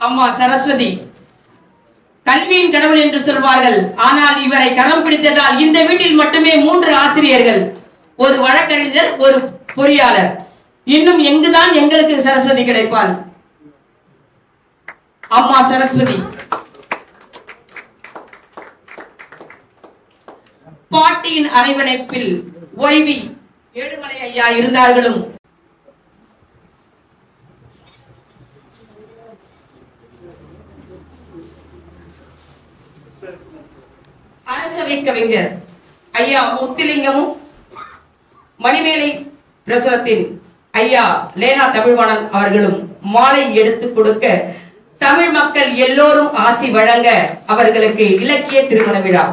அம்மா சரஸ்வதி கல்வியின் கடவுள் என்று சொல்வார்கள். ஆனால் இவரை கரம் பிடித்ததால் இந்த வீட்டில் மட்டுமே 3 ஆசிரியர்கள், ஒரு வழக்கறிஞர், ஒரு பொறியாளர். இன்னும் எங்குதான் எங்களுக்கு சரஸ்வதி கிடைப்பாள்? அம்மா சரஸ்வதி பாட்டியின் அரவணைப்பில் ஓய்வி ஏழுமலை ஐயா இருந்தார்களும் அரசவை கவிஞர் ஐயா முத்துலிங்கமும் மணிமேலை பிரசுரத்தின் ஐயா லேனா தமிழ்வாணன் அவர்களும் மாலை எடுத்துக் கொடுக்க தமிழ் மக்கள் எல்லோரும் ஆசி வழங்க அவர்களுக்கு இலக்கிய திருமண விழா.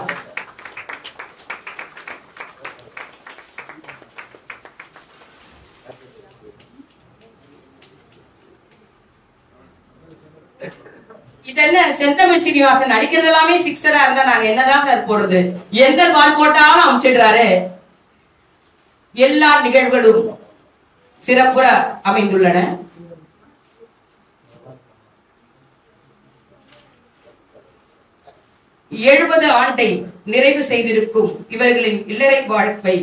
இதென்ன செந்தமிழ் சீனிவாசன் அடிக்கிறது எல்லாமே சிக்ஸரா இருந்தா நாங்க என்னதான் சார் போடுறது? எந்த பால் போட்டாலும் அமைச்சிடுறாரு. எல்லா நிகழ்வுகளும் சிறப்புற அமைந்துள்ளன. எழுபது ஆண்டை நிறைவு செய்திருக்கும் இவர்களின் இல்லறை வாழ்வை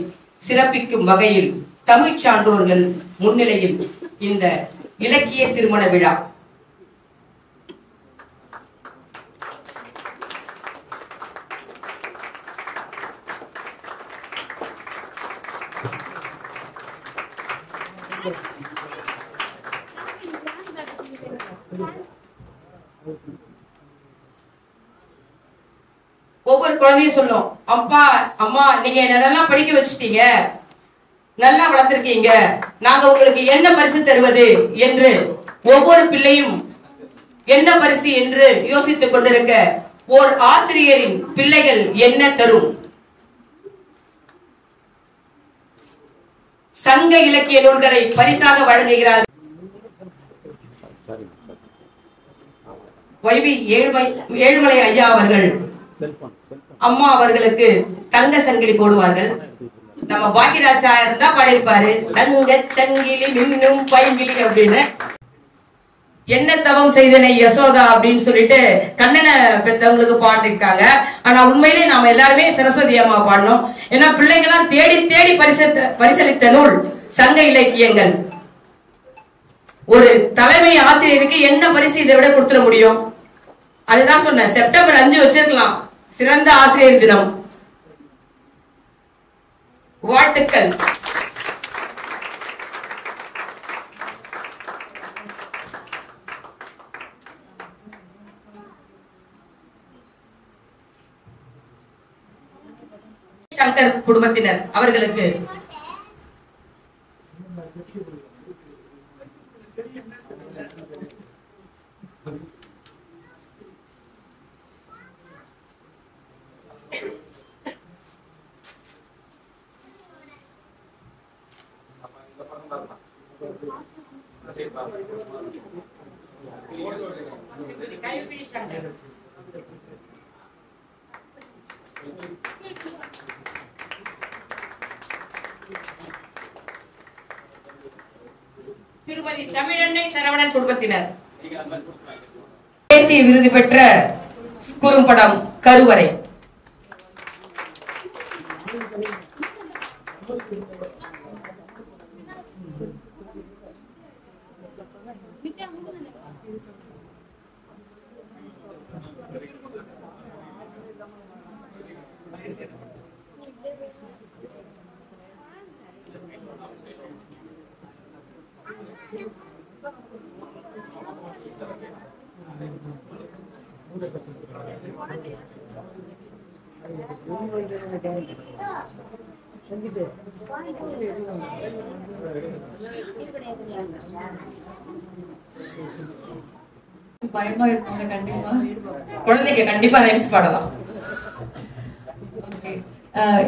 சிறப்பிக்கும் வகையில் தமிழ் சான்றோர்கள் முன்னிலையில் இந்த இலக்கிய திருமண விழா. ஒவ்வொரு குழந்தையும் சொல்லும், அப்பா அம்மா நீங்க என்ன நல்லா படிக்க வச்சுட்டீங்க, நல்லா வளர்த்திருக்கீங்க, நாங்க உங்களுக்கு என்ன பரிசு தருவது என்று ஒவ்வொரு பிள்ளையும் என்ன பரிசு என்று யோசித்துக் கொண்டிருக்க ஓர் ஆசிரியரின் பிள்ளைகள் என்ன தரும்? சங்க இலக்கிய நூல்களை பரிசாக வழங்குகிறார் வைவி ஏழுமலை ஐயா அவர்கள். அம்மா அவர்களுக்கு தங்க சங்கிலி போடுவார்கள். நம்ம பாக்கியராஜா இருந்தா பாடியிருப்பாரு, தங்க சங்கிலி மின்னும் பைங்கிலி அப்படின்னு. என்ன தவம் செய்தனை யசோதா அப்படின்னு சொல்லிட்டு கண்ணனை பெற்றவங்களுக்கு பாடிருக்காங்க. ஆனா உண்மையிலே நாம எல்லாருமே சரஸ்வதி அம்மா பாடணும். ஏன்னா பிள்ளைங்கெல்லாம் தேடி தேடி பரிசளித்த நூல் சங்க இலக்கியங்கள். ஒரு தலைமை ஆசிரியருக்கு என்ன பரிசு இதை விட கொடுத்துட முடியும்? அதுதான் சொன்னேன், செப்டம்பர் 5 வச்சிருக்கலாம், சிறந்த ஆசிரியர் தினம். வாழ்த்துக்கள். சங்கர் குடும்பத்தினர் அவர்களுக்கு திருமதி தமிழன்னை சரவணன் குடும்பத்தினர் தேசிய விருது பெற்ற குறும்படம் கருவறை. பயமா இருக்கும் கண்டிப்பா. குழந்தைக்கு கண்டிப்பா ரைம்ஸ் பாடலாம்.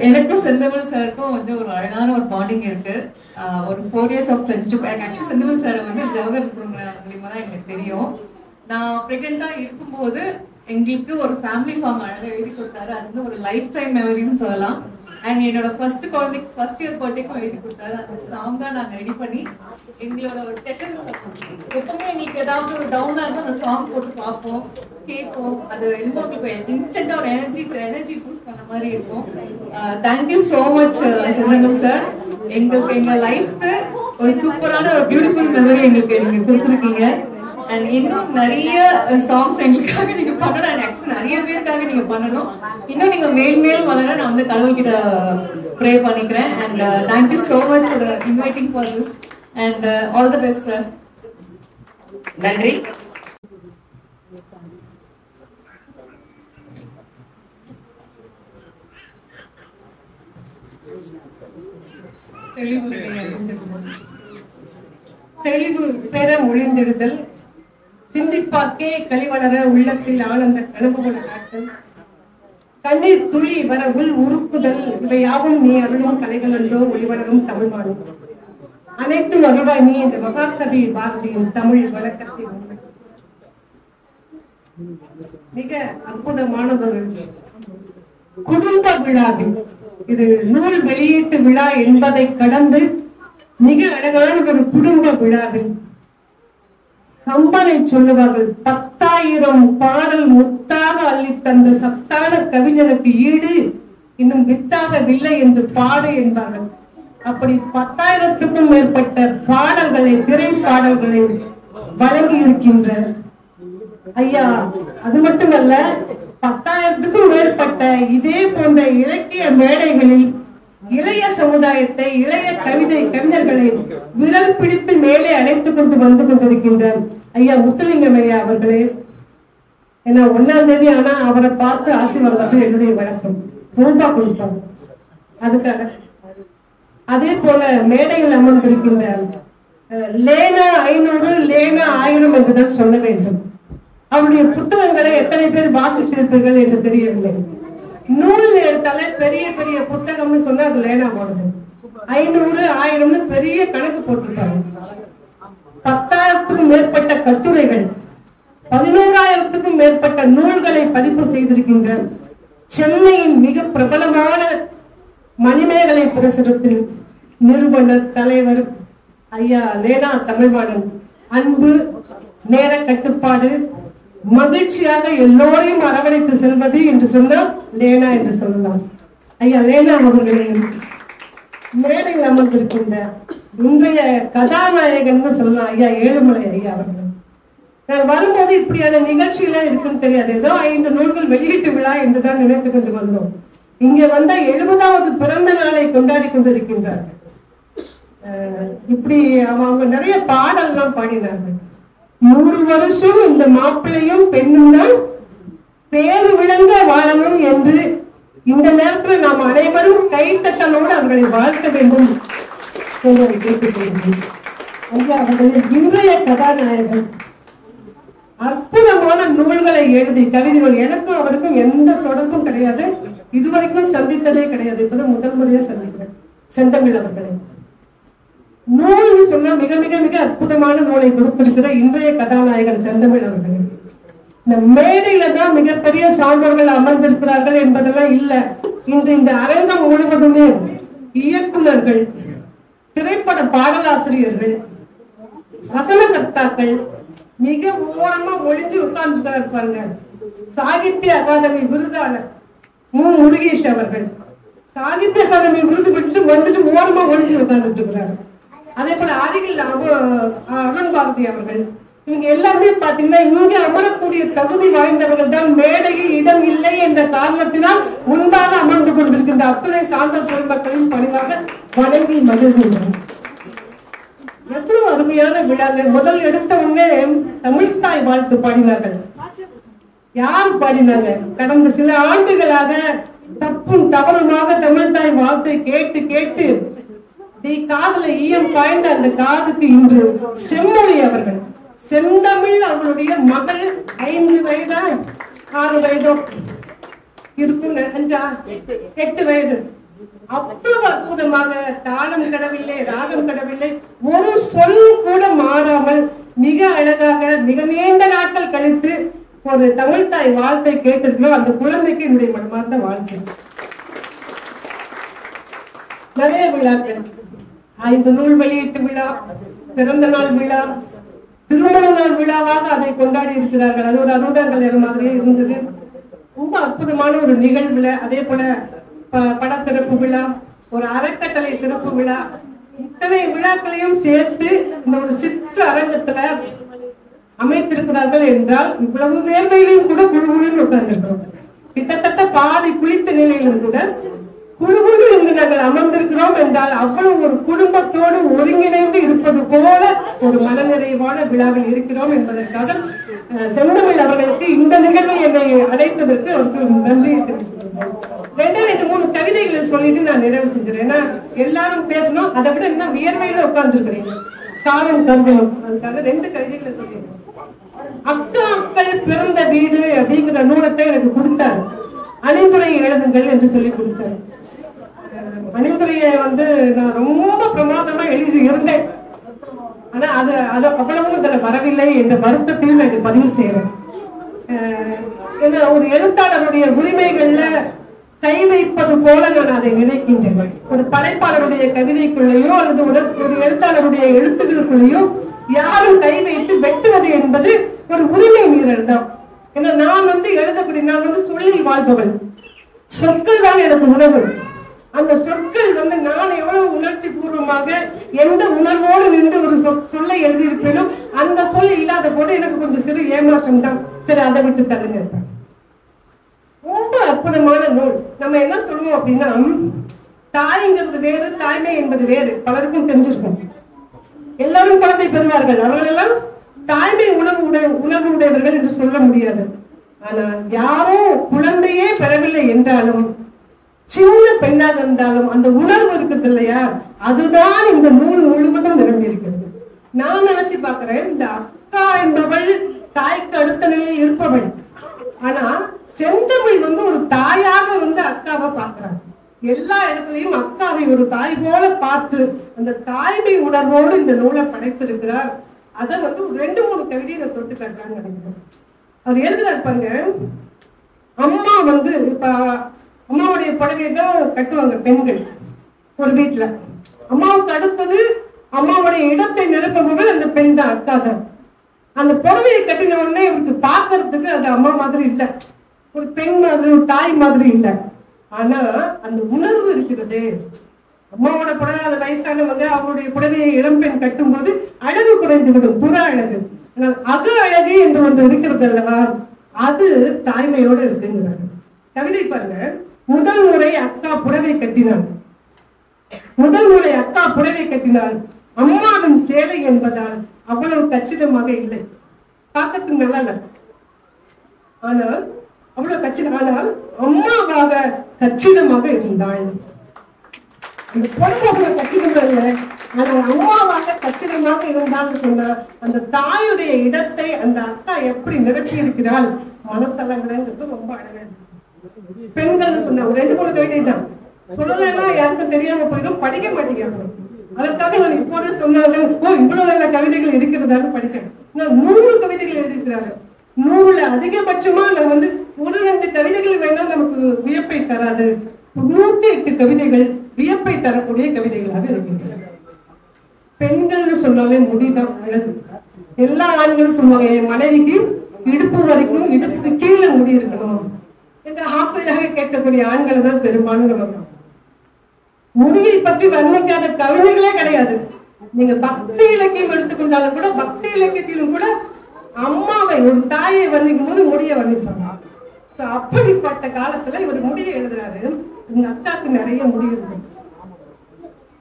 எனக்கும் செந்தமிழ் சாருக்கும் வந்து ஒரு அழகான ஒரு பாண்டிங் இருக்கு. ஒரு 4 years of friendship. ஆக்சுவலி செந்தமிழ் சார் வந்து ஜவஹர் மூலியமா தான் எங்களுக்கு தெரியும். நான் பிரெக்னெண்டா இருக்கும்போது எங்களுக்கு ஒரு ஃபேமிலி சாங் அழகாக எழுதி கொடுத்தாரு. அது வந்து ஒரு லைஃப் டைம் மெமரிஸ்ன்னு சொல்லலாம். அண்ட் என்னோட ஃபர்ஸ்ட் இயர் பர்த்டேக்கும் எழுதி கொடுத்தாரு. அந்த சாங்கா நாங்க ரெடி பண்ணி எங்களோட ஒரு டெஷன் எப்பவுமே எங்களுக்கு ஏதாவது ஒரு டவுனா இருந்தால் அந்த சாங் போட்டு பார்ப்போம், கேட்போம். அது இன்னும் உங்களுக்கு இன்ஸ்டன்டா ஒரு எனர்ஜி பூஸ்ட் பண்ண மாதிரி இருக்கும். தேங்க்யூ ஸோ மச் செந்தமிழ் சார். எங்க லைஃப்க்கு ஒரு சூப்பரான ஒரு பியூட்டிஃபுல் மெமரி எங்களுக்கு நீங்க கொடுத்துருக்கீங்க. அண்ட் இன்னும் நிறைய சாங்ஸ் எங்களுக்காக நீங்க பண்ணணும். ஆக்சுவலி நிறைய பேருக்காக நீங்க பண்ணணும். இன்னும் நீங்க மேல் வளர நான் வந்து கடவுள்கிட்ட ப்ரே பண்ணிக்கிறேன். And thank you so much for inviting for this and all the best sir. நன்றி. தெளிவு பெற மொழிந்திடுதல், சிந்திப்பாக்கே கழிவளர உள்ளத்தில் ஆனந்த கனவுகள் காட்டல், கண்ணீர் துளி வர உள் உருக்குதல், இவையாவும் நீ அருளும் கலைகள் என்றோ ஒளிவளரும் தமிழ் மாநிலம். அனைத்தும் அருள்வாய் நீ இந்த மகாகவி பாரதியின் தமிழ் வழக்கத்தின் மிக அற்புதமானதொரு குடும்ப விழாவில் இது நூல் வெளியீட்டு விழா என்பதை கடந்து மிக அழகானதொரு குடும்ப விழாவில் கம்பனை சொல்லுவார்கள், 10,000 பாடல் முத்தாக அள்ளி தந்த சத்தான கவிஞனுக்கு ஈடு இன்னும் வித்தாகவில்லை என்று பாடு என்பார்கள். அப்படி 10,000க்கும் மேற்பட்ட பாடல்களை, திரைப்பாடல்களை வழங்கி இருக்கின்ற ஐயா, அது மட்டுமல்ல 10,000க்கும் மேற்பட்ட இதே போன்ற இலக்கிய மேடைகளில் இளைய சமுதாயத்தை, இளைய கவிஞர்களை விரல் பிடித்து மேலே அழைத்துக் கொண்டு வந்து கொண்டிருக்கின்ற ஐயா முத்துலிங்கம் ஐயா அவர்களே. ஏன்னா 1ஆம் தேதி ஆனா அவரை பார்த்து ஆசி வாங்கிறது என்னுடைய வழக்கம். ரூபா கொடுப்பாங்க அதுக்காக. அதே போல மேடையில் அமர்ந்திருக்கின்ற லேனா 500 லேனா 1000 என்றுதான் சொல்ல வேண்டும். அவருடைய புத்தகங்களை எத்தனை பேர் வாசிச்சிருப்பீர்கள் என்று தெரியவில்லை. நூல் எடுத்தாலே பெரிய பெரிய புத்தகம்னு சொன்னா அது லேனா போடுது. 500 1000 பெரிய கணக்கு போட்டிருக்காங்க. 10,000க்கும் மேற்பட்ட கட்டுரைகள், 11,000க்கும் மேற்பட்ட நூல்களை பதிப்பு செய்திருக்கின்ற சென்னையின் மிக பிரபலமான மணிமேகலை பிரசுரத்தின் நிறுவனர், தலைவர் ஐயா லேனா தமிழ்வாணன். அன்பு, நேர கட்டுப்பாடு, மகிழ்ச்சியாக எல்லோரையும் அரவணைத்து செல்வது என்று சொன்னால் லேனா என்று சொல்லலாம். ஐயா லேனா அவர்களின் மேடையில் அமர்ந்திருக்கின்ற இன்றைய கதாநாயகன் சொல்லலாம் ஐயா ஏழுமலை ஐயா அவர்கள். நான் வரும்போது இப்படியான நிகழ்ச்சியெல்லாம் இருக்குன்னு தெரியாது. ஏதோ 5 நூல்கள் வெளியீட்டு விழா என்றுதான் நினைத்துக் கொண்டு வந்தோம். இங்க வந்த 70வது பிறந்த நாளை கொண்டாடி கொண்டிருக்கின்றார். இப்படி அவங்க நிறைய பாடல்லாம் பாடினார்கள். 100 வருஷம் இந்த மாப்பிள்ளையும் பெண்ணும் தான் பேரு விளங்க வாழணும் என்று இந்த நேரத்தில் நாம் அனைவரும் கைத்தட்டலோடு அவர்களை வாழ்த்த வேண்டும் கேட்டுக்கொள்கிறேன். அவர்களின் இன்றைய கதாநாயகன் அற்புதமான நூல்களை எழுதி, கவிதைகள். எனக்கும் அவருக்கும் எந்த தொடர்பும் கிடையாது, இதுவரைக்கும் சந்தித்ததே கிடையாது. இப்பதான் முதல் முறையா சந்திக்கிறேன் செந்தமிழ் அவர்களை. நூல்னு சொன்னா மிக மிக மிக அற்புதமான நூலை கொடுத்திருக்கிற இன்றைய கதாநாயகன் செந்தமிழ் அவர்கள். இந்த மேடையில தான் மிகப்பெரிய சான்றோர்கள் அமர்ந்திருக்கிறார்கள் என்பதெல்லாம் இல்ல. இன்று இந்த அரங்கம் முழுவதுமே இயக்குநர்கள், திரைப்பட பாடலாசிரியர்கள், வசனகர்த்தாக்கள் மிக ஓரமா ஒளிஞ்சு உட்கார்ந்து பாருங்க. சாகித்ய அகாதமி விருதாளர் மு. முருகேஷ் அவர்கள் சாகித்ய அகாதமி விருது விட்டு வந்துட்டு ஓரமா ஒளிஞ்சு உட்கார்ந்துட்டு இருக்கிறார். அதே போல அருகில் அருண் பாரதி அவர்கள். இவங்க எல்லாருமே பாத்தீங்கன்னா இங்க அமரக்கூடிய தகுதி வாய்ந்தவர்கள் தான். மேடையில் இடம் இல்லை என்ற காரணத்தினால் முன்பாக அமர்ந்து கொண்டிருக்கின்ற அத்தனை சார்ந்த பெருமக்களின் பணிவாக வணங்கி மகிழ்கின்றனர். எவ்வளவு அருமையான விழாக்கள். முதல் எடுத்த உடனே தமிழ்த்தாய் வாழ்த்து பாடினார்கள். யார் பாடினாங்க? கடந்த சில ஆண்டுகளாக தப்பும் தவறுமாக தமிழ்த்தாய் வாழ்த்தை கேட்டு கேட்டு காதுல ஈயம் பாய்ந்த அந்த காதுக்கு இன்று செம்மொழி அவர்கள், செந்தமிழ் அவர்களுடைய மகள் 5 வயதா 6 வயதோ இருக்கும், 8 வயது. அவ்வளவு அற்புதமாக தாளம் கடவில்லை, ராகம் கடவில்லை, ஒரு சொல் கூட மாறாமல் மிக அழகாக மிக நீண்ட நாட்கள் கழித்து ஒரு தமிழ்த்தாய் வாழ்த்தை கேட்டிருக்கிறோம். அந்த குழந்தைக்கு என்னுடைய மனமார்ந்த வாழ்க்கை. நிறைய விழாக்கள், 5 நூல் வெளியீட்டு விழா, பிறந்த நாள் விழா, திருமண நாள் விழாவாக அதை கொண்டாடி இருக்கிறார்கள். அது ஒரு 60ஆம் கல்யாணம் மாதிரியே இருந்தது. ரொம்ப அற்புதமான ஒரு நிகழ்வுல. அதே போல படத்திறப்பு விழா, ஒரு அறக்கட்டளை திறப்பு விழா, இத்தனை விழாக்களையும் சேர்த்து இந்த ஒரு சிற்று அரங்கத்துல அமைத்திருக்கிறார்கள் என்றால் இவ்வளவு வேர்வையிலையும் கூட குழுகுழுன்னு உட்கார்ந்திருக்கிறோம். கிட்டத்தட்ட பாதி குளித்த நிலையிலும் கூட குழுகுழு என்று நாங்கள் அமர்ந்திருக்கிறோம் என்றால் அவ்வளவு ஒரு குடும்பத்தோடு ஒருங்கிணைந்து இருப்பது போல ஒரு மனநிறைவான விழாவில் இருக்கிறோம் என்பதற்காக செந்தமிழ் அவர்களுக்கு இந்த நிகழ்வை என்னை அழைத்ததற்கு அவருக்கு நன்றி தெரிவித்துள்ளேன். 2-3 கவிதைகளை சொல்லிட்டு நான் நிறைவு செஞ்சிடறேன். ஏன்னா எல்லாரும் பேசணும், அதை விட என்ன வியர்வையில உட்கார்ந்துருக்கிறீங்க, காலம் கருதணும். அதுக்காக 2 கவிதைகளை சொல்லிடுறேன். அக்காக்கள் பிறந்த வீடு அப்படிங்கிற நூலத்தை எனக்கு கொடுத்தாரு. அணிந்துரை எழுதுங்கள் என்று சொல்லி கொடுத்தாரு. அணிந்துரையை நான் ரொம்ப பிரமாதமா எழுதி இருந்தேன். ஆனா அது அவ்வளவும் இதுல வரவில்லை என்ற வருத்தத்தையும் நான் பதிவு செய்யறேன். ஒரு எழுத்தாளருடைய உரிமைகள்ல கை வைப்பது போல நான் அதை நினைக்கின்றேன். ஒரு படைப்பாளருடைய கவிதைக்குள்ளேயோ அல்லது ஒரு எழுத்தாளருடைய எழுத்துக்களுக்குள்ளேயோ யாரும் கை வைத்து வெட்டுவது என்பது ஒரு உரிமை மீறல் தான். ஏன்னா நான் எழுதக்கூடிய நான் சொல்லில் வாழ்பவள். சொற்கள் தான் எனக்கு உணவு. அந்த சொற்கள் நான் எவ்வளவு உணர்ச்சி பூர்வமாக எந்த உணர்வோடு நின்று ஒரு சொல்லை எழுதியிருப்பேனோ அந்த சொல் இல்லாத போது எனக்கு கொஞ்சம் சிறு ஏமாற்றம் தான். சரி, அதை விட்டு தள்ளுங்க. ரொம்ப அற்புதமான நூல். நம்ம என்ன சொல்லுவோம் அப்படின்னா, தாய்ங்கிறது வேறு, தாய்மை என்பது வேறு. பலருக்கும் தெரிஞ்சிருக்கும். எல்லாரும் குழந்தை பெறுவார்கள், அவர்கள் எல்லாம் தாய்மை உணர்வு உடையவர்கள் என்று சொல்ல முடியாது. ஆனா யாரோ குழந்தையே பெறவில்லை என்றாலும், சின்ன பெண்ணாக இருந்தாலும் அந்த உணர்வு இருக்கிறது இல்லையா, அதுதான் இந்த நூல் முழுவதும் நிரம்பி இருக்கிறது. நான் நினைச்சு பாக்குறேன், இந்த அக்கா என்பவள் தாய்க்கு அடுத்த நிலையில் இருப்பவள். ஆனா செந்தமிழ் ஒரு தாயாக அக்காவை பாக்குறாங்க. எல்லா இடத்துலயும் அக்காவை ஒரு தாய் போல பார்த்து அந்த தாய்மை உணர்வோடு இந்த நூலை படைத்திருக்கிறார். அதை 2-3 கவிதையை நான் தொட்டு காட்டுறான்னு நினைக்கிறேன். அவர் எழுதுறாரு பாருங்க. அம்மா இப்ப அம்மாவுடைய புடவையை தான் கட்டுவாங்க பெண்கள் ஒரு வீட்டுல. அம்மாவுக்கு அடுத்தது அம்மாவுடைய இடத்தை நிரப்புபவர்கள் அந்த பெண் தான், அக்கா தான். அந்த புடவையை கட்டின உடனே இவருக்கு பார்க்கறதுக்கு அது அம்மா மாதிரி இல்லை, ஒரு பெண் மாதிரி, ஒரு தாய் மாதிரி இல்லை. ஆனா அந்த உணர்வு இருக்கிறது. அம்மாவோட புடவை, அந்த வயசானவங்க அவங்களுடைய புடவையை இளம்பெண் கட்டும் போது அழகு குறைந்து விடும், புற அழகு. அக அழகு என்று ஒன்று இருக்கிறது அல்லவா, அது தாய்மையோடு இருக்குங்கிறாரு. கவிதை பாருங்க. முதல் முறை அக்கா புடவை கட்டினாள். முதல் முறை அக்கா புடவை கட்டினாள். அம்மாவின் சேலை என்பதால் அவ்வளவு கச்சிதமாக இல்லை. பார்க்கறதுக்கு நல்லா இல்லை, ஆனால் அவ்வளவு கச்சிதம். ஆனால் அம்மாவாக கச்சிதமாக இருந்தாள். அந்த புடவை அவ்வளவு கச்சிதமா இல்லை, ஆனால் அம்மாவாக கச்சிதமாக இருந்தான்னு சொன்னா அந்த தாயுடைய இடத்தை அந்த அக்கா எப்படி நிரப்பி இருக்கிறாள் மனசலங்கிறது ரொம்ப அழகா. பெண்கள் சொன்ன ஒரு 2-3 கவிதை தான் சொல்லலைன்னா யாருக்கும் தெரியாம போயிடும், படிக்க மாட்டேங்கிறாங்க. அதற்காக நான் இப்போதே சொன்னாலும் இவ்வளவு நல்ல கவிதைகள் இருக்கிறதான்னு படிக்கிறேன். நான் 100 கவிதைகள் எழுதியிருக்கிறாரு. 100ல அதிகபட்சமா நான் 1-2 கவிதைகள் வேணா நமக்கு வியப்பை தராது, 108 கவிதைகள் வியப்பை தரக்கூடிய கவிதைகளாக இருக்கின்றன. பெண்கள்னு சொன்னாலே முடிதான் அழகு. எல்லா ஆண்களும் சொல்லுவாங்க, என் மனைவிக்கு இடுப்பு வரைக்கும், இடுப்புக்கு கீழே முடி இருக்கணும் என்று ஆசையாக கேட்கக்கூடிய ஆண்களை தான் பெரும்பாலும் நம்ம. முடியை பற்றி வர்ணிக்காத கவிஞர்களே கிடையாது. நீங்க பக்தி இலக்கியம் எடுத்துக்கொண்டாலும் கூட, பக்தி இலக்கியத்திலும் கூட அம்மாவை, ஒரு தாயை வர்ணிக்கும் போது முடியை வர்ணிப்பாங்க. அப்படிப்பட்ட காலத்துல இவர் முடியை எழுதுறாரு. உங்க அக்காவுக்கு நிறைய முடி இருக்கு.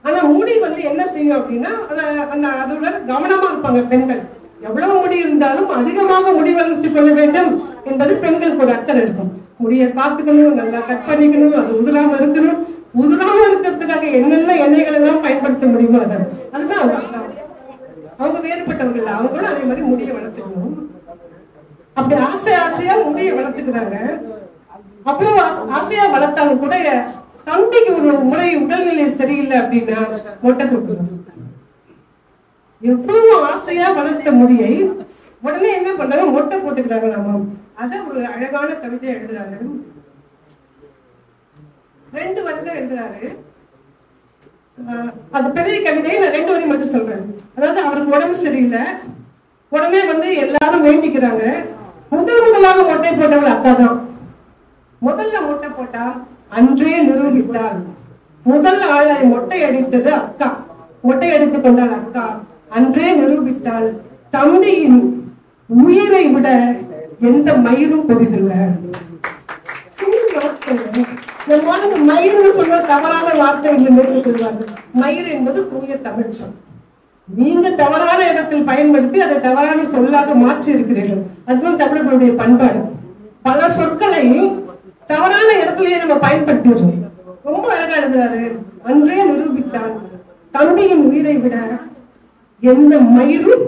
ஆனா முடி என்ன செய்யும் அப்படின்னா, அதுல கவனமா இருப்பாங்க பெண்கள். எவ்வளவு முடி இருந்தாலும் அதிகமாக முடி வளர்த்துக் கொள்ள வேண்டும் என்பது பெண்களுக்கு ஒரு அக்கறை இருக்கும். முடியை பார்த்துக்கணும், நல்லா கட் பண்ணிக்கணும், அது உதிராம இருக்கணும். உதிராம இருக்கிறதுக்காக என்னென்ன எண்ணெய்கள் எல்லாம் பயன்படுத்த முடியுமோ அதுதான் அவங்க அக்கா. அவங்க வேறுபட்டவர்கள், அவங்களும் அதே மாதிரி முடியை வளர்த்துக்கணும். அப்படி ஆசையா முடியை வளர்த்துக்கிறாங்க. அவ்வளவு ஆசையா வளர்த்தாலும் கூட தம்பிக்கு ஒரு முறை உடல்நிலை சரியில்லை அப்படின்னா மொட்டை போட்டுருவாங்க. எவ்வளவு ஆசையா வளர்த்த முடியை உடனே என்ன பண்றாங்க, மொட்டை போட்டுக்கிறாங்களாமா. அத ஒரு அழகான கவிதை எழுதுறாரு. 2 வரிகள் எழுதுறாரு. அது பெரிய கவிதையை நான் 2 வரி மட்டும் சொல்றேன். அதாவது அவருக்கு உடம்பு சரியில்லை, உடனே வந்து எல்லாரும் வேண்டிக்கிறாங்க. முதலாக மொட்டை போட்டவள் அக்கா தான். முதல்ல மொட்டை போட்டா அன்றே நிரூபித்தாள். முதல் ஆளாய் மொட்டை அடித்தது அக்கா. மொட்டை அடித்துக் கொண்டாள் அக்கா. அன்றே நிரூபித்தாள் தம்பியின் உயிரை விட எந்த மயிரும் பெரிதில்லை. மயிர்னு சொன்ன தவறான வார்த்தை சொல்வார்கள். மயிர் என்பது தூய தமிழ் சொல். நீங்க தவறான இடத்தில் பயன்படுத்தி அதை தவறான சொல்லாக மாற்றி இருக்கிறீர்கள். அதுதான் தமிழர்களுடைய பண்பாடு. பல சொற்களை தவறான இடத்திலேயே நம்ம பயன்படுத்திடுறோம். ரொம்ப அழகா எழுதுறாரு. அன்றே நிரூபித்தான் தம்பியின் உயிரை விட எந்த மயிரும்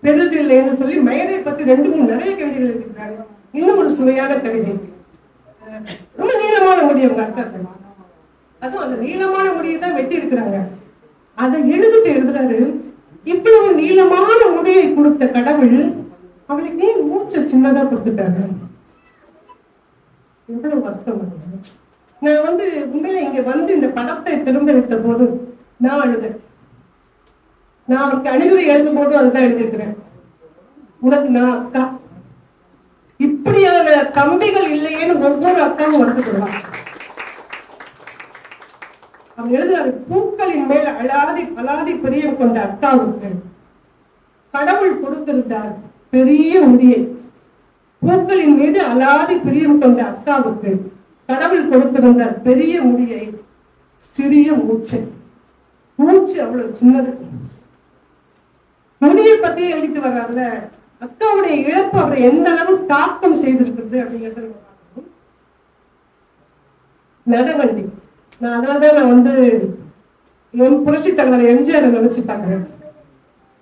பெரிதில்லைன்னு சொல்லி மயிரை பத்தி 2, 3 நிறைய கவிதைகள் எழுதியிருக்காங்க. இன்னும் ஒரு சுவையான கவிதை. ரொம்ப நீளமான முடி அவங்க அக்காக்கள். அதுவும் அந்த நீளமான முடியை தான் வெட்டி இருக்கிறாங்க. அதை எழுதுறாரு. இவ்வளவு நீளமான முடியை கொடுத்த கடவுள் அவளுக்கு ஏன் மூச்சை சின்னதா கொடுத்துட்டாரு? எவ்வளவு வருத்தம். நான் வந்து உண்மையில இங்க வந்து இந்த படத்தை திரும்ப வைத்த போது நான் அழுதேன். நான் அவருக்கு அணிதுரை எழுதும் போது அதுதான் எழுதியிருக்கிறேன். உனக்கு நான் அக்கா, இப்படியான தம்பிகள் இல்லையேன்னு ஒவ்வொரு அக்காவும் வருத்தப்படுவாங்க. அவர் எழுதுறாரு. பூக்களின் மேல் அலாதி பிரியம் கொண்ட அக்காவுக்கு கடவுள் கொடுத்திருந்தார் பெரிய முடியை. பூக்களின் மீது அலாதி பிரியம் கொண்ட அக்காவுக்கு கடவுள் கொடுத்திருந்தார் பெரிய முடியை, சிறிய மூச்சு. மூச்சு அவ்வளவு சின்னது. முடியை பத்தி எழுதிட்டு வர்றாருல, அக்காவுடைய இழப்பு அவரை எந்த அளவு தாக்கம் செய்திருக்கிறது அப்படிங்கிறது நடவண்டி. நான் அதனாலதான் நான் வந்து புரட்சி தலைவர் எம்ஜிஆர் நினைச்சு பாக்குறேன்.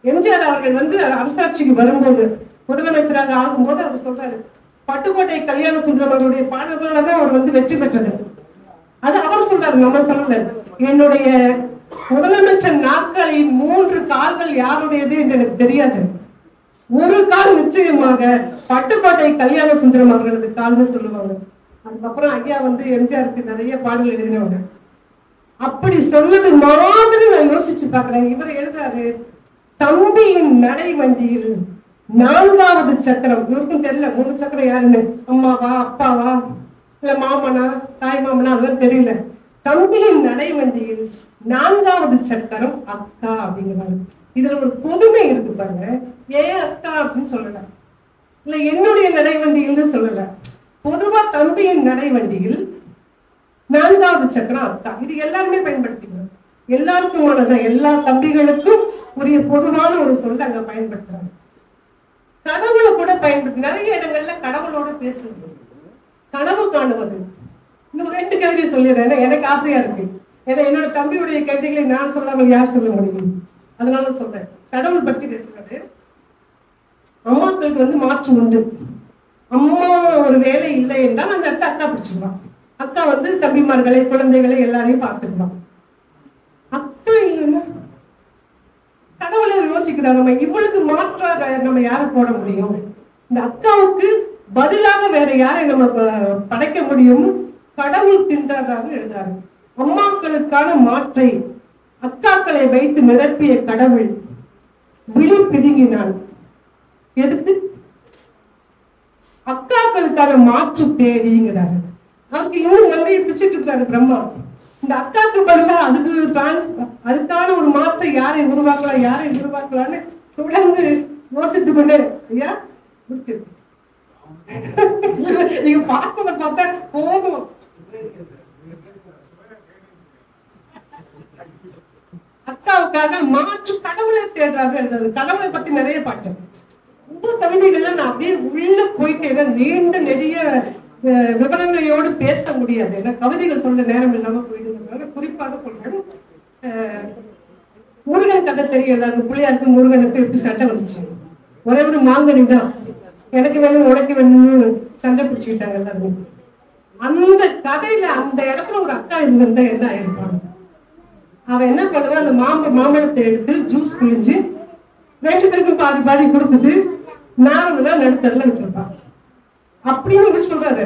எம்ஜிஆர் அவர்கள் வந்து அரசாட்சிக்கு வரும்போது, முதலமைச்சராக ஆகும்போது அவர் சொல்றாரு, பட்டுக்கோட்டை கல்யாண சுந்தரம் அவருடைய பாடல்களாலதான் அவர் வந்து வெற்றி பெற்றது. அது அவர் சொல்றாரு, நம்ம சொல்லல. என்னுடைய முதலமைச்சர் நாற்காலியின் 3 கால்கள் யாருடையது என்று எனக்கு தெரியாது. ஒரு கால் நிச்சயமாக பட்டுக்கோட்டை கல்யாண சுந்தரம் அவர்களது கால்னு சொல்லுவாங்க. அதுக்கப்புறம் ஐயா வந்து எம்ஜிஆருக்கு நிறைய பாடல் எழுதினவங்க. அப்படி சொன்னது மாதிரி நான் யோசிச்சு பாக்குறேன். இவர் எழுதுறாரு, தம்பியின் நடை வண்டியில் 4வது சக்கரம். இவருக்கும் தெரியல 3 சக்கரம் யாருன்னு. அம்மாவா, அப்பாவா, இல்ல மாமனா, தாய் மாமனா, அதெல்லாம் தெரியல. தம்பியின் நடை வண்டியில் 4வது சக்கரம் அக்கா அப்படிங்கிறாரு. இதுல ஒரு பொதுமை இருக்கு பாருங்க. ஏன் அக்கா அப்படின்னு சொல்லல, இல்ல என்னுடைய நடைவண்டியில் சொல்லல. பொதுவா தம்பியின் நடைவண்டியில் 4வது சக்கரம் அக்கா. இது எல்லாருமே பயன்படுத்திக்கிறோம். எல்லாருக்குமானதான், எல்லா தம்பிகளுக்கும் உரிய பொதுவான ஒரு சொல்ல அங்க பயன்படுத்துறாங்க. கடவுளை கூட பயன்படுத்தி நிறைய இடங்கள்ல கடவுளோட பேசுறது, கனவு காணுவது. இன்னும் 2 கவிதை சொல்லிடுறேன், எனக்கு ஆசையா இருக்கு. ஏன்னா என்னோட தம்பியுடைய கவிதைகளை நான் சொல்லாமல் யார் சொல்ல முடியும்? அதனால சொல்றேன். கடவுள் பற்றி பேசுறது. அம்மாக்களுக்கு வந்து மாற்று உண்டு. அம்மா ஒரு வேலை இல்லை என்றால் அந்த இடத்த அக்கா பிடிச்சிருவான். அக்கா வந்து தம்பிமார்களை, குழந்தைகளை எல்லாரையும் பார்த்துக்குவான். அக்கா இல்லைன்னா கடவுளை யோசிக்கிறார், நம்ம இவளுக்கு மாற்றாக நம்ம யாரை போட முடியும்? இந்த அக்காவுக்கு பதிலாக வேற யாரை நம்ம படைக்க முடியும்? கடவுள் தின்றாரு எழுதுறாரு. அம்மாக்களுக்கான மாற்றை அக்காக்களை வைத்து நிரப்பிய கடவுள் விழி பிதுங்கினான். எதுக்கு? அக்காக்களுக்கான மாற்று தேடிங்கிறாரு. அவருக்கு இன்னும் நன்மையை பிச்சுட்டு இருக்காரு பிரம்மா. இந்த அக்காக்கு பதிலா அதுக்கான ஒரு மாற்றை யாரை உருவாக்கலான்னு தொடர்ந்து யோசித்து கொண்டே. ஐயா முடிச்சிருக்கு. நீங்க பார்ப்பதை பார்த்தா போதும். அக்காவுக்காக மாற்று கடவுளை தேடுறாரு எழுதுறது. கடவுளை பத்தி நிறைய பாட்டு, ரொம்ப கவிதைகள்ல நான் அப்படியே உள்ள போயிட்டேன். நீண்ட நெடிய விவரங்களோடு பேச முடியாது, ஏன்னா கவிதைகள் சொல்ல நேரம் இல்லாம போயிடுறதுனால குறிப்பாக சொல்றேன். முருகன் கதை தெரியும் எல்லாருக்கும். பிள்ளையாருக்கு முருகனுக்கு எப்படி சண்டை வந்துச்சு? ஒரே ஒரு மாங்கனி தான், எனக்கு வேணும் உனக்கு வேணும்னு சண்டை பிடிச்சுக்கிட்டாங்க எல்லாருமே. அந்த கதையில அந்த இடத்துல ஒரு அக்கா இருந்திருந்தா என்ன ஆயிருப்பாங்க? அவன் என்ன பண்ணுவான், அந்த மாம்பழத்தை எடுத்து ஜூஸ் பிழிஞ்சு 2 பேருக்கும் பாதி பாதி கொடுத்துட்டு நாரதுனா நடுத்தரில் விட்டுருப்பான் அப்படின்னு சொல்றாரு.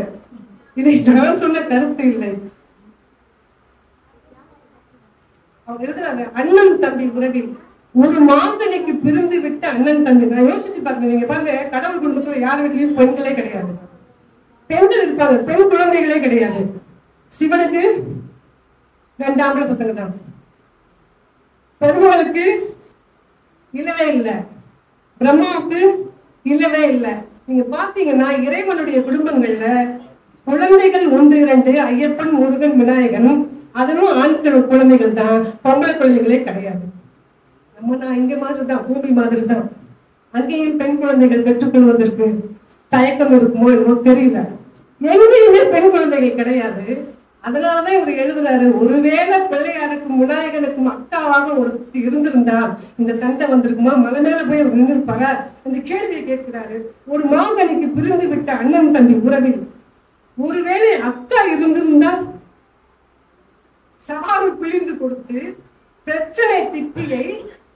இதை நான் சொன்ன கருத்து இல்லை. அவர் எழுதுறாரு, அண்ணன் தம்பி உறவில் ஒரு மாங்கனிக்கு பிரிந்து விட்ட அண்ணன் தம்பி. நான் யோசிச்சு பாக்குறேன், நீங்க பாருங்க, கடவுள் குடும்பத்துல யார் வீட்லயும் பெண்களே கிடையாது, பெண்கள் இருப்பாங்க, பெண் குழந்தைகளே கிடையாது. சிவனுக்கு 2 ஆம்பளை பசங்க தான், பெருமாளுக்கு இல்லவே இல்லை, பிரம்மாவுக்கு இல்லவே இல்லை. நீங்க பாத்தீங்கன்னா இறைவனுடைய குடும்பங்கள்ல குழந்தைகள் 1 2, ஐயப்பன், முருகன், விநாயகன், அதுவும் ஆண்கள் குழந்தைகள் தான், பொம்பளை குழந்தைகளே கிடையாது. நான் இங்க மாதிரிதான், பூமி மாதிரி தான். அங்கேயும் பெண் குழந்தைகள் பெற்றுக்கொள்வதற்கு தயக்கம் இருக்குமோ என்னமோ தெரியல, எங்கேயுமே பெண் குழந்தைகள் கிடையாது. அதனாலதான் இவர் எழுதுறாரு, ஒருவேளை பிள்ளையாருக்கும் விநாயகனுக்கும் அக்காவாக ஒரு இருந்திருந்தா இந்த சண்டை வந்திருக்குமா, மலை மேல போய் அவர் நின்றுப்பாரா, இந்த கேள்வியை கேட்கிறாரு. ஒரு மாங்கனிக்கு பிரிந்து விட்ட அண்ணன் தம்பி உறவில் ஒருவேளை அக்கா இருந்திருந்தா சாறு பிழிந்து கொடுத்து பிரச்சனை திப்பியை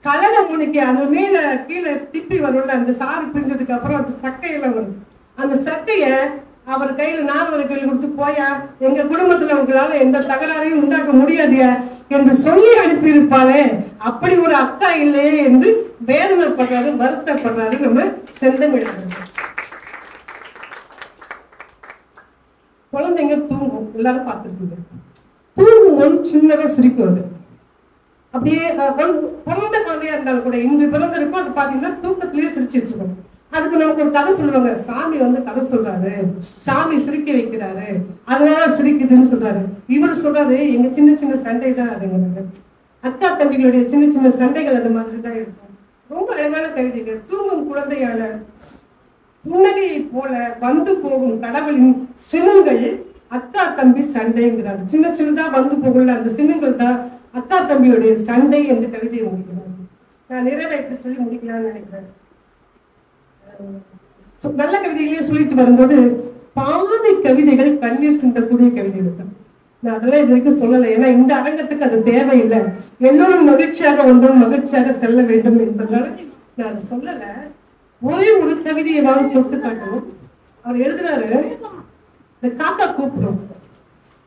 கலக முனிக்கு அந்த மேல கீழே திப்பி வரும்ல, அந்த சாறு பிரிஞ்சதுக்கு அப்புறம் அந்த சக்கையில வரும், அந்த சக்கைய அவர் கையில நாரதர் கையில் கொடுத்து, போயா எங்க குடும்பத்துல உங்களால எந்த தகராறையும் உண்டாக்க முடியாதியா என்று சொல்லி அனுப்பியிருப்பாளே, அப்படி ஒரு அக்கா இல்லையே என்று வேதனைப்படுறாரு, வருத்தப்படுறாரு நம்ம செந்தமிழர். குழந்தைங்க தூங்கும், எல்லாரும் பார்த்துருக்கீங்க, தூங்கும் போது சின்னதா சிரிக்கும். அது அப்படியே பிறந்த குழந்தையா இருந்தாலும் கூட, இன்று பிறந்திருக்கும், அது பாத்தீங்கன்னா தூக்கத்திலேயே சிரிச்சிட்டு இருக்கும். அதுக்கு நமக்கு ஒரு கதை சொல்லுவாங்க, சாமி வந்து கதை சொல்றாரு, சாமி சிரிக்க வைக்கிறாரு, அதனால சிரிக்குதுன்னு சொல்றாரு. இவர் சொல்றாரு, எங்க சின்ன சின்ன சண்டை தான் அதுங்க, அக்கா தம்பிகளுடைய சின்ன சின்ன சண்டைகள் அது மாதிரி தான் இருக்கும். ரொம்ப அழகான கவிதைகள். தூங்கும் குழந்தையான புன்னகையை போல வந்து போகும் கடவுளின் சின்னங்கள் அக்கா தம்பி சண்டைங்கிறாரு. சின்ன சின்னதா வந்து போகல அந்த சின்னங்கள் தான் அக்கா தம்பியுடைய சண்டை என்று கவிதையை முடிக்கிறார். நான் நிறைவே எப்படி சொல்லி முடிக்கலாம்னு நினைக்கிறேன். நல்ல கவிதைகளையே சொல்லிட்டு வரும்போது பாதி கவிதைகள் கண்ணீர் சிந்தக்கூடிய கவிதைகள் தான். நான் அதெல்லாம் இது வரைக்கும் சொல்லலை, ஏன்னா இந்த அரங்கத்துக்கு அது தேவையில்லை. எல்லோரும் மகிழ்ச்சியாக வந்தோம், மகிழ்ச்சியாக செல்ல வேண்டும் என்பதனால நான் அதை சொல்லல. ஒரே ஒரு கவிதையை தொட்டு காட்டணும். அவர் எழுதுறாரு, இந்த காக்கா கூப்பிடும்.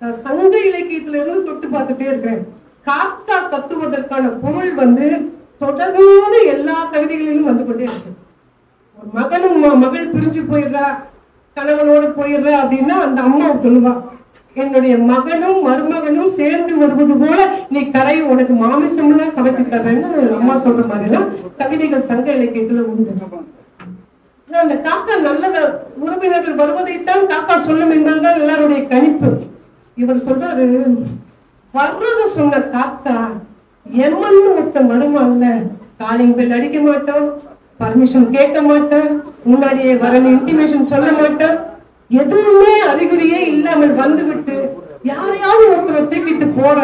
நான் சங்க இலக்கியத்துல இருந்து தொட்டு பார்த்துட்டே இருக்கேன். காக்கா கத்துவதற்கான பொருள் வந்து தொடர்ந்து எல்லா கவிதைகளிலும் வந்து கொண்டே இருக்கு. ஒரு மகனும் மகள் பிரிஞ்சு போயிடுறா, கணவனோடு போயிடுறா அப்படின்னா அந்த அம்மா சொல்லுவா, என்னுடைய மகனும் மருமகனும் சேர்ந்து வருவது போல நீ கரை, உனக்கு மாமிசம் எல்லாம் சமைச்சு தர்றேன்னு அம்மா சொல்ற மாதிரி எல்லாம் கவிதைகள் சங்க இலக்கியத்துல உண்டு. அந்த காக்கா நல்லத உறவினர்கள் வருவதைத்தான் காக்கா சொல்லும் என்பதுதான் எல்லாருடைய கணிப்பு. இவர் சொல்றாரு, வர்றத சொன்ன காக்கா எம்மன்னு ஒருத்த மருமா இல்ல, காலிங் பெல் அடிக்க மாட்டோம், பர்மிஷன் கேட்க மாட்டேன், முன்னாடியே வரணும் இன்டிமேஷன் சொல்ல மாட்டேன், எதுவுமே அறிகுறியே இல்லாமல் வந்துவிட்டு யாரையாவது ஒருத்தரை தூக்கிட்டு போற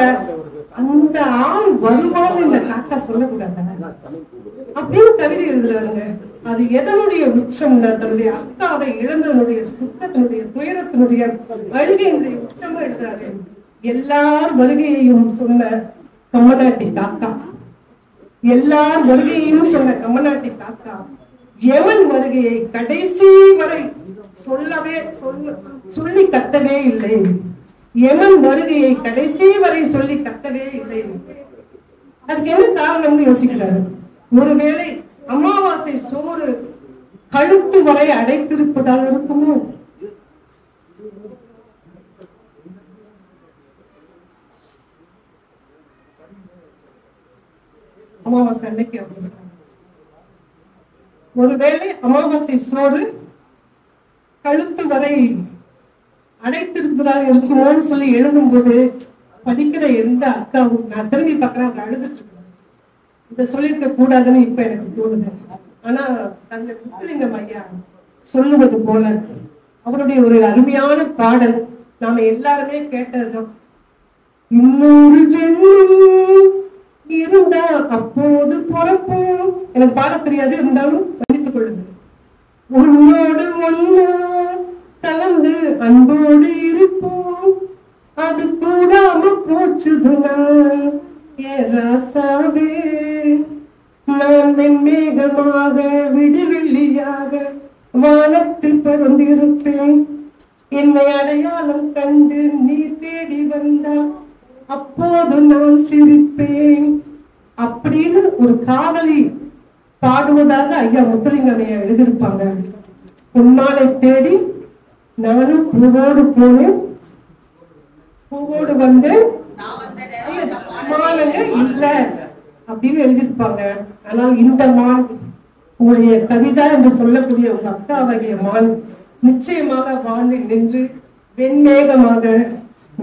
அந்த ஆள் வருவான்னு இந்த காக்கா சொல்லக்கூடாது அப்படின்னு கவிதை எழுதுறாருங்க. அது எதனுடைய உச்சம்னா தன்னுடைய அக்காவை இழந்ததனுடைய துக்கத்தினுடைய துயரத்தினுடைய அழுகையினுடைய உச்சமா எழுதுறாரு. எல்லார் வருகையையும் சொன்ன கம்மநாட்டி காக்கா, எல்லார் வருகையையும் சொன்ன கம்மநாட்டி காக்கா யமன் வருகையை கடைசி வரை சொல்லி கத்தவே இல்லை. யமன் வருகையை கடைசி வரை சொல்லி கத்தவே இல்லை. அதுக்கு என்ன காரணம்னு யோசிக்கிறாரு. ஒருவேளை அமாவாசை சோறு கழுத்து வரை அடைத்திருப்பதால் இருக்குமோ? அமாவாசை அன்னைக்கு ஒருவேளை அமாவாசை சோறு கழுத்து வரை அடைத்திருந்தால் இருக்குமோன்னு சொல்லி எழுதும் போது படிக்கிற எந்த அக்காவும், நான் திரும்பி பார்க்கிறேன், அவங்க அழுதுட்டு இருக்காங்க. இதை சொல்லிருக்க கூடாதுன்னு இப்ப எனக்கு தோணுது. ஆனா தன்னை முத்துலிங்கம் ஐயா சொல்லுவது போல அவருடைய ஒரு அருமையான பாடல் நாம எல்லாருமே கேட்டதுதான். இன்னொரு ஜென்மம் இருந்தா அப்போது பிறப்போம். எனக்கு பாட தெரியாது, இருந்தாலும் மன்னித்துக் கொள்ளுங்கள். உன்னோடு ஒன்னா கலந்து அன்போடு இருப்போம், அது கூடாம போச்சுதுனா ஏ ராசாவே, நான் மென்மேகமாக விடுவெள்ளியாக வானத்தில் பறந்திருப்பேன். என்னை அடையாளம் கண்டு நீ தேடி வந்தால் அப்போது நான் சிரிப்பேன் அப்படின்னு ஒரு காவலி பாடுவதாக ஐயா முத்துலிங்கம் ஐயா எழுதியிருப்பாங்க. பொன்மாலை தேடி நானும் பூவோடு போனேன், பூவோடு வந்தேன், மானங்க இல்ல அப்படின்னு எழுதியிருப்பாங்க. ஆனால் இந்த மான், உங்களுடைய கவிதா என்று சொல்லக்கூடிய உங்க அக்காவகிய மான் நிச்சயமாக வானில் நின்று வெண்மேகமாக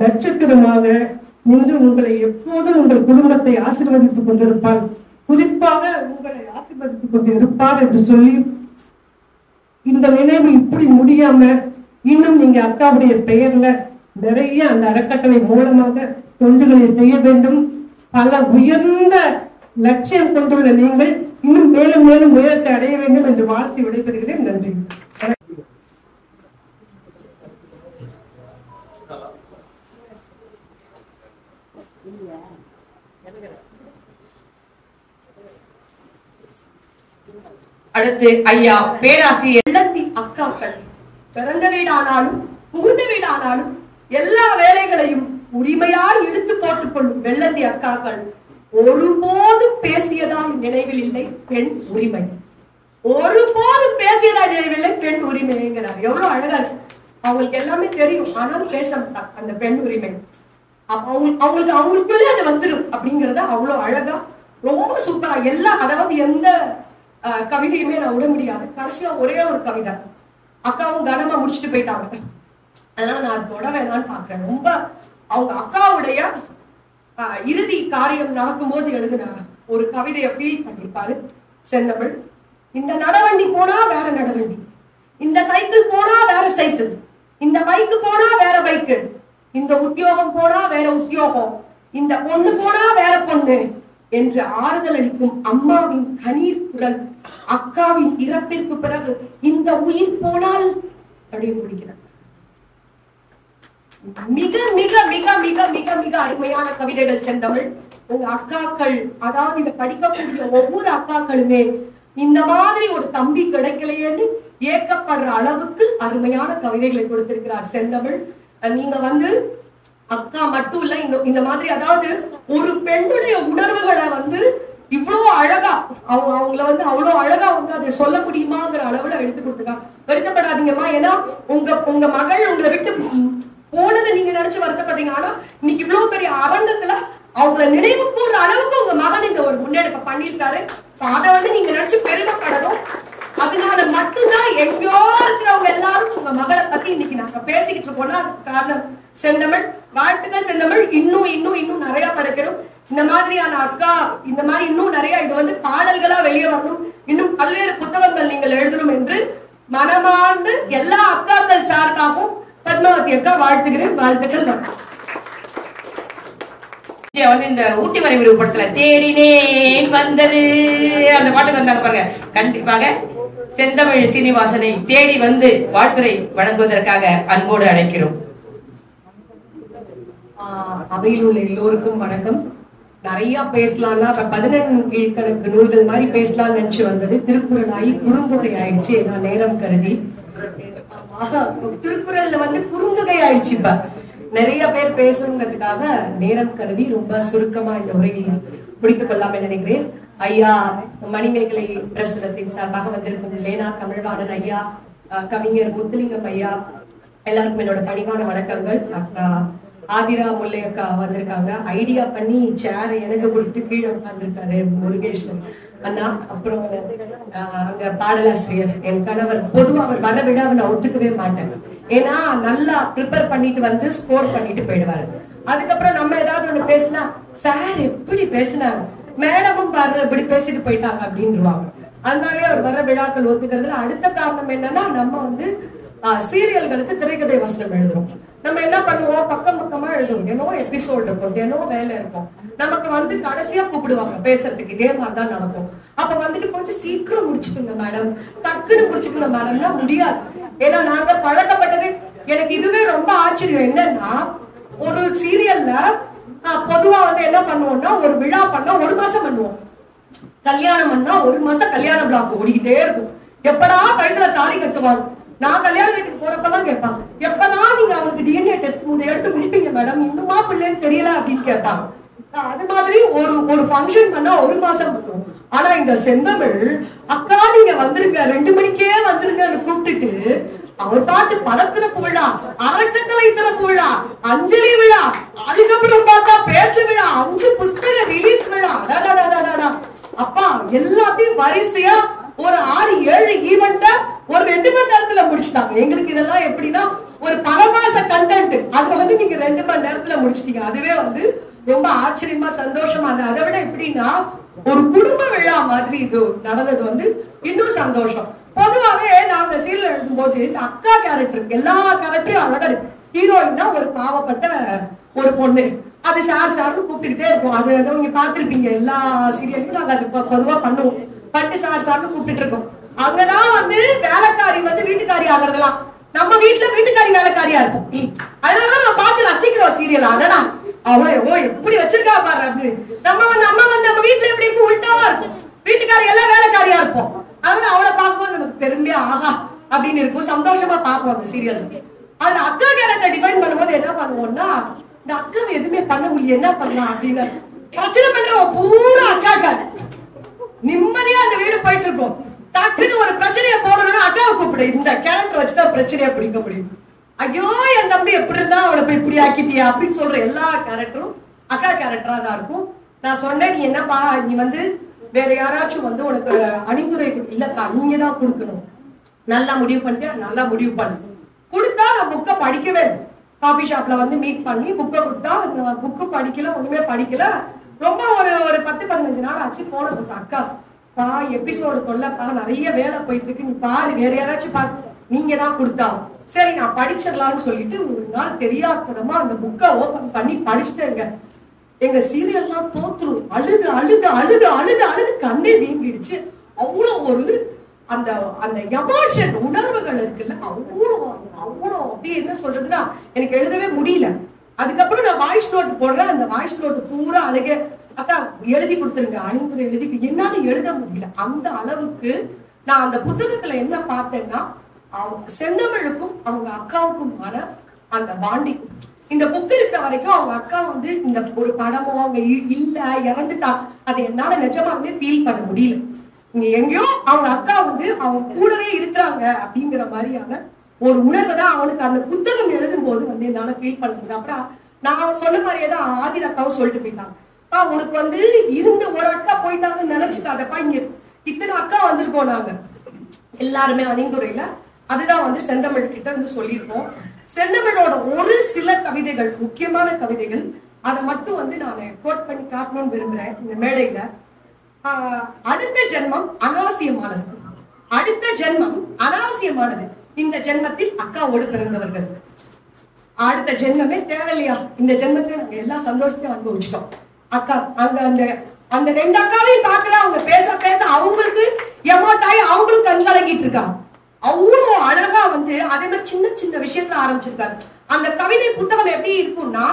நட்சத்திரமாக நின்று உங்களை எப்போதும் உங்கள் குடும்பத்தை ஆசீர்வதித்துக் கொண்டிருப்பார், குறிப்பாக உங்களை ஆசீர்வதித்துக் கொண்டு இருப்பார் என்று சொல்லி, இந்த நினைவு இப்படி முடியாம இன்னும் நீங்க அக்காவுடைய பெயர்ல நிறைய அந்த அறக்கட்டளை மூலமாக தொண்டுகளை செய்ய வேண்டும். பல உயர்ந்த லட்சியம் கொண்டுள்ள நீங்கள் இன்னும் மேலும் மேலும் உயரத்தை அடைய வேண்டும் என்று வாழ்த்து விடைபெறுகிறேன். நன்றி. அடுத்து ஐயா பேராசிரியர் வெள்ளந்தி அக்காக்கள் பிறந்த வீடானாலும் புகுந்த வீடானாலும் எல்லா வேலைகளையும் உரிமையால் இழுத்து போட்டுக் கொள்ளும் வெள்ளந்தி அக்காக்கள் ஒருபோதும் பேசியதால் நினைவில் இல்லை பெண் உரிமை. ஒருபோதும் பேசியதா நினைவில்லை பெண் உரிமைங்கிறார். எவ்வளவு அழகா இருக்கு. அவங்களுக்கு எல்லாமே தெரியும், ஆனாலும் பேச மாட்டாங்க அந்த பெண் உரிமை. அவங்களுக்கு அவங்களுக்குள்ளே அது வந்துடும் அப்படிங்கறத அவ்வளவு அழகா ரொம்ப சூப்பரா எல்லா, அதாவது எந்த கவிதையுமே நான் விட முடியாது. கடைசியா ஒரே ஒரு கவிதை, அக்காவும் கனமா முடிச்சுட்டு போயிட்டாங்க, அதனால நான் தொட வேணான்னு பாக்குறேன். ரொம்ப அவங்க அக்காவுடைய இறுதி காரியம் நடக்கும்போது எழுதின ஒரு கவிதையை ஃபீல் பண்ணிருப்பாரு செந்தமிழ். இந்த நடவண்டி போனா வேற நடவண்டி, இந்த சைக்கிள் போனா வேற சைக்கிள், இந்த பைக்கு போனா வேற பைக்கு, இந்த உத்தியோகம் போனா வேற உத்தியோகம், இந்த பொண்ணு போனா வேற பொண்ணு என்று ஆறுதல் அளிக்கும் அம்மாவின் கண்ணீர் குரல், அக்காவின் இறப்பிற்கு பிறகு இந்த உயிர் போனால் அப்படின்னு முடிக்கிறார். மிக மிக மிக மிக மிக மிக அருமையான கவிதைகள் செந்தமிழ். உங்க அக்காக்கள், அதாவது இதை படிக்கக்கூடிய ஒவ்வொரு அக்காக்களுமே இந்த மாதிரி ஒரு தம்பி கிடைக்கலையேன்னு ஏக்கப்படுற அளவுக்கு அருமையான கவிதைகளை கொடுத்திருக்கிறார் செந்தமிழ். நீங்க வந்து அக்கா மட்டும் இல்ல, இந்த மாதிரி அதாவது ஒரு பெண்ணுடைய உணர்வுகளை வந்து இவ்வளவு அழகா அவங்கள வந்து அவ்வளவு அழகா வந்து அதை சொல்ல முடியுமாங்கிற அளவுல எடுத்து கொடுத்துருக்காங்க. வருத்தப்படாதீங்கம்மா, ஏன்னா உங்க மகள் உங்களை விட்டு போனதை நீங்க நினைச்சு வருத்தப்பட்டீங்க. ஆனா இன்னைக்கு இவ்வளவு பெரிய அரங்கத்துல அவங்கள நினைவு கூறுற அளவுக்கு உங்க மகன் இந்த ஒரு முன்னெடுப்பை பண்ணியிருக்காரு. அதை வந்து நீங்க நினைச்சு பெருமைப்படணும். அதனால மட்டும்தான் எங்கேயோ இருக்கிறவங்க எல்லாரும் உங்க மகளை பத்தி இன்னைக்கு நாங்க பேசிக்கிட்டு இருக்கோம்னா அதுக்கு காரணம் செந்தமிழ். வாழ்த்துக்கள் செந்தமிழ். இன்னும் இன்னும் இன்னும் நிறைய படைக்கணும். இந்த மாதிரியான அக்கா, இந்த மாதிரி இன்னும் நிறைய இது வந்து பாடல்களா வெளியே வரணும். இன்னும் பல்வேறு புத்தகங்கள் நீங்கள் எழுதணும் என்று மனமார்ந்து எல்லா அக்காக்கள் சார்பாகவும் பத்மாவதி அக்கா வாழ்த்துகிறேன். வாழ்த்துக்கள். வந்து இந்த ஊட்டி வரைவிரு படத்துல தேடினேன் வந்தது அந்த பாட்டுக்கு வந்தாங்க பாருங்க. கண்டிப்பாக செந்தமிழ் சீனிவாசனை தேடி வந்து வாழ்த்துரை வழங்குவதற்காக அன்போடு அழைக்கிறோம். அவையில் உள்ள எல்லோருக்கும் வணக்கம். நிறைய பேசலாம்னா 11 கீழ்கணக்கு நூல்கள் மாதிரி பேசலாம்னு நினைச்சு வந்தது. திருக்குறள் ஆகி குறுந்தொகை ஆயிடுச்சு. நான் நேரம் கருதி திருக்குறள்ல வந்து குறுந்தொகை ஆயிடுச்சு. இப்ப நிறைய பேர் பேசணுங்கிறதுக்காக நேரம் கருதி ரொம்ப சுருக்கமா இந்த உரையை முடித்துக் கொள்ளாம நினைக்கிறேன். ஐயா மணிமேகலை பிரசுரத்தின் சார்பாக வந்திருக்கும் லேனா தமிழ்வாணன் ஐயா, கவிஞர் முத்துலிங்கம் ஐயா, எல்லாருக்கும் என்னோட பணிவான வணக்கங்கள். ஆதிரா முல்லை அக்கா வந்திருக்காங்க. ஐடியா பண்ணி சேரை எனக்கு கொடுத்துட்டு கீழே உட்கார்ந்துருக்காரு முருகேஷன் அண்ணா. அப்புறம் அங்க பாடலாசிரியர் என் கணவர். பொதுவா அவர் வர விழாவை நான் ஒத்துக்கவே மாட்டேன். ஏன்னா நல்லா ப்ரிப்பேர் பண்ணிட்டு வந்து ஸ்கோர் பண்ணிட்டு போயிடுவாரு. அதுக்கப்புறம் நம்ம ஏதாவது ஒண்ணு பேசினா சார் எப்படி பேசினாங்க, மேடமும் பாரு இப்படி பேசிட்டு போயிட்டாங்க அப்படின்னுவாங்க. அதனாலே அவர் வர விழாக்கள் ஒத்துக்கிறதுல அடுத்த காரணம் என்னன்னா, நம்ம வந்து சீரியல்களுக்கு திரைக்கதை வசனம் எழுதுறோம். நம்ம என்ன பண்ணுவோம், பக்கம் பக்கமா எழுதுவோம். தினம் எபிசோட் இருக்கும், தினம் வேலை இருக்கும். நமக்கு வந்து கடைசியா கூப்பிடுவாங்க பேசுறதுக்கு. இதே மாதிரிதான் நடக்கும். அப்ப வந்துட்டு கொஞ்சம் சீக்கிரம் முடிச்சுக்கோங்க மேடம், டக்குன்னு முடிச்சுக்கோங்க மேடம்னா முடியாது. ஏன்னா நாங்க பழக்கப்பட்டது. எனக்கு இதுவே ரொம்ப ஆச்சரியம் என்னன்னா, ஒரு சீரியல்ல பொதுவா வந்து என்ன பண்ணுவோம்னா, ஒரு விழா பண்ணா 1 மாசம் பண்ணுவோம். கல்யாணம் பண்ணா 1 மாசம் கல்யாண பிளாக் ஓடிக்கிட்டே இருக்கும். எப்படா கழுத்துல தாலி கட்டுவாங்க, நான் கல்யாண வீட்டுக்கு போறப்பெல்லாம் கேட்பான், எப்பதான் நீங்க அவனுக்கு டிஎன்ஏ டெஸ்ட் எடுத்து முடிப்பீங்க மேடம், இன்னுமா பிள்ளைன்னு தெரியல அப்படின்னு கேட்பாங்க. அது மாதிரி ஒரு ஃபங்க்ஷன் பண்ணா 1 மாசம் பண்ணுவோம். ஆனா இந்த செந்தமிழ் அக்கா நீங்க வந்துருங்க 2 மணிக்கே வந்துருங்கன்னு கூப்பிட்டுட்டு அவர் பாட்டு படத்திறப்பு விழா, அறக்கட்டளை திறப்பு விழா, அஞ்சலி விழா, அதுக்கப்புறம் பார்த்தா பேச்சு விழா, 5 புஸ்தக ரிலீஸ் விழா, அப்பா எல்லாத்தையும் வரிசையா ஒரு 6-7 ஈவெண்ட ஒரு 2 மணி நேரத்துல முடிச்சுட்டாங்க. எங்களுக்கு இதெல்லாம் எப்படின்னா ஒரு பரமாச கண்டென்ட், அது வந்து நீங்க 2 மணி நேரத்துல முடிச்சிட்டீங்க. அதுவே வந்து ரொம்ப ஆச்சரியமா சந்தோஷமா இருந்தது. அதை விட எப்படின்னா ஒரு குடும்ப விழா மாதிரி இது நடந்தது வந்து இன்னும் சந்தோஷம். பொதுவாகவே நாங்க சீரியல் எழுதும் போது இந்த அக்கா கேரக்டர் எல்லா கேரக்டரையும் அழகா ஹீரோயின் தான் ஒரு பாவப்பட்ட ஒரு பொண்ணு, அது சார்னு கூப்பிட்டுக்கிட்டே இருக்கும். அது வந்து நீங்க பாத்திருப்பீங்க எல்லா சீரியலுக்கும் நாங்க அது பொதுவா பண்ணுவோம். பட்டு சார்னு கூப்பிட்டு இருக்கோம். அங்கதான் வந்து வேலைக்காரி வந்து வீட்டுக்காரி ஆகிறதுலாம் நம்ம வீட்டுல வீட்டுக்காரி வேலைக்காரியா இருக்கும். அதனாலதான் நான் பார்த்து ரசிக்கிறோம் சீரியல். அதனா அவ்வளோ எப்படி வச்சிருக்கா பாரு அப்படின்னு. நம்ம வீட்டுல எப்படி இருக்கும், உள்டாவா இருக்கும். வீட்டுக்காரி எல்லாம் வேலைக்காரியா இருப்போம். அதனால அவளை பார்க்கும்போது நமக்கு பெருமையா ஆஹா அப்படின்னு இருக்கும், சந்தோஷமா பார்ப்போம் அந்த சீரியல்ஸ். அதுல அக்கா கேரக்டர் டிஃபைன் பண்ணும்போது என்ன பண்ணுவோம்னா, இந்த அக்காவை எதுவுமே பண்ண முடியும் என்ன பண்ணலாம் அப்படின்னு பிரச்சனை பண்றோம். பூரா அக்கா நிம்மதியா அந்த வீடு போயிட்டு இருக்கும். டக்குன்னு ஒரு பிரச்சனையை போடணும்னா அக்காவை கூப்பிடு, இந்த கேரக்டர் வச்சுதான் பிரச்சனையா பிடிக்க முடியும். ஐயோ என் தம்பி எப்படி இருந்தா அவளை போய் இப்படி ஆக்கிட்டியா அப்படின்னு சொல்ற எல்லா கேரக்டரும் அக்கா கேரக்டரா தான் இருக்கும். நான் சொன்னேன், நீ என்னப்பா நீ வந்து வேற யாராச்சும் வந்து உனக்கு அணிந்துரை இல்லக்கா, நீங்க தான் கொடுக்கணும். நல்லா முடிவு பண்ணிட்டு நல்லா முடிவு பண்ணு. கொடுத்தா நான் புக்கை படிக்கவே இல்லை. காபி ஷாப்ல வந்து மீட் பண்ணி புக்கை கொடுத்தா புக்கு படிக்கல, ஒண்ணுமே படிக்கல. ரொம்ப ஒரு 10-15 நாள் ஆச்சு. போன கொடுத்த அக்கா பா எபிசோடு தொல்லப்பா நிறைய வேலை போயிட்டு இருக்கு, நீ பாரு வேற யாராச்சும் பாரு. நீங்க தான் கொடுத்தா சரி நான் படிச்சிடலாம்னு சொல்லிட்டு ஒரு நாள் தெரியாதனமா அந்த புக்கை ஓபன் பண்ணி படிச்சுட்டேங்க. எங்க சீரியல்லாம் தோத்துரும். அழுது அழுது அழுது அழுது அழுது கண்ணே வீங்கிடுச்சு. அவ்வளோ ஒரு அந்த அந்த எமோஷன் உணர்வுகள் இருக்குல்ல, அவ்வளோ அப்படியே என்ன சொல்றதுன்னா எனக்கு எழுதவே முடியல. அதுக்கப்புறம் நான் வாய்ஸ் நோட் போடுறேன். அந்த வாய்ஸ் நோட் பூரா அழகே அக்கா எழுதி கொடுத்துருங்க, அணிந்துரை எழுதி, என்னால எழுத முடியல. அந்த அளவுக்கு நான் அந்த புத்தகத்துல என்ன பார்த்தேன்னா, செந்தமிழுக்கும் அவங்க அக்காவுக்குமான அந்த பாண்டி. இந்த புக் இருக்கிற வரைக்கும் அவங்க அக்கா வந்து இந்த ஒரு படமோ அவங்க இல்ல இறந்துட்டா அதை என்னால நிஜமாவே ஃபீல் பண்ண முடியல. இங்க எங்கேயோ அவங்க அக்கா வந்து அவங்க கூடவே இருக்கிறாங்க அப்படிங்கிற மாதிரியான ஒரு உணர்வு தான் அவனுக்கு அந்த புத்தகம் எழுதும் போது வந்து என்னால ஃபீல் பண்ண முடியும். அப்புறம் நான் சொன்ன மாதிரியேதான் ஆதிர அக்காவும் சொல்லிட்டு போயிட்டாங்க, உனக்கு வந்து இருந்த ஒரு அக்கா போயிட்டாங்கன்னு நினைச்சுக்காதப்பா, இங்க இத்தனை அக்கா வந்திருக்கோம் நாங்க எல்லாருமே அணிந்துரையில. அதுதான் வந்து செந்தமிழ் கிட்ட வந்து சொல்லியிருக்கோம். செந்தமிழோட ஒரு சில கவிதைகள், முக்கியமான கவிதைகள், அதை மட்டும் வந்து நான் கோட் பண்ணி காட்டணும்னு விரும்புறேன் இந்த மேடையில. அடுத்த ஜென்மம் அனாவசியமானது, அடுத்த ஜென்மம் அனாவசியமானது, இந்த ஜென்மத்தில் அக்காவோடு பிறந்தவர்கள். அடுத்த ஜென்மமே தேவையில்லையா, இந்த ஜென்மத்தை நாங்க எல்லா சந்தோஷத்தையும் அனுபவிச்சிட்டோம். அக்கா அங்க அந்த 2 அக்காவையும் பாக்குற அவங்க பேச பேச அவங்களுக்கு எமோட்டாயி அவங்களும் கண்கலங்கிட்டு இருக்காங்க. அவ்வளோ அழகா வந்து அதே மாதிரி சின்ன சின்ன விஷயத்துல ஆரம்பிச்சிருக்காரு. அந்த கவிதை புத்தகம் எப்படி இருக்கும்னா,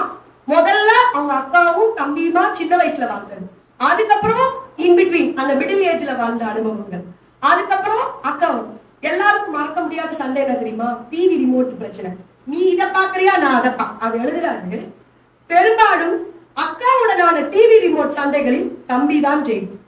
முதல்ல அவங்க அக்காவும் தம்பியுமா சின்ன வயசுல வாழ்ந்தது, அதுக்கப்புறம் இன்பிட்வீன் அந்த மிடில் ஏஜ்ல வாழ்ந்த அனுபவங்கள், அதுக்கப்புறம் அக்காவும். எல்லாருக்கும் மறக்க முடியாத சண்டை என்ன தெரியுமா, டிவி ரிமோட் பிரச்சனை. நீ இதை பாக்குறியா நான் அதை அது எழுதுறாரு. பெரும்பாலும் அக்காவுடனான டிவி ரிமோட் சண்டைகளில் தம்பி தான் ஜெயிக்கும்.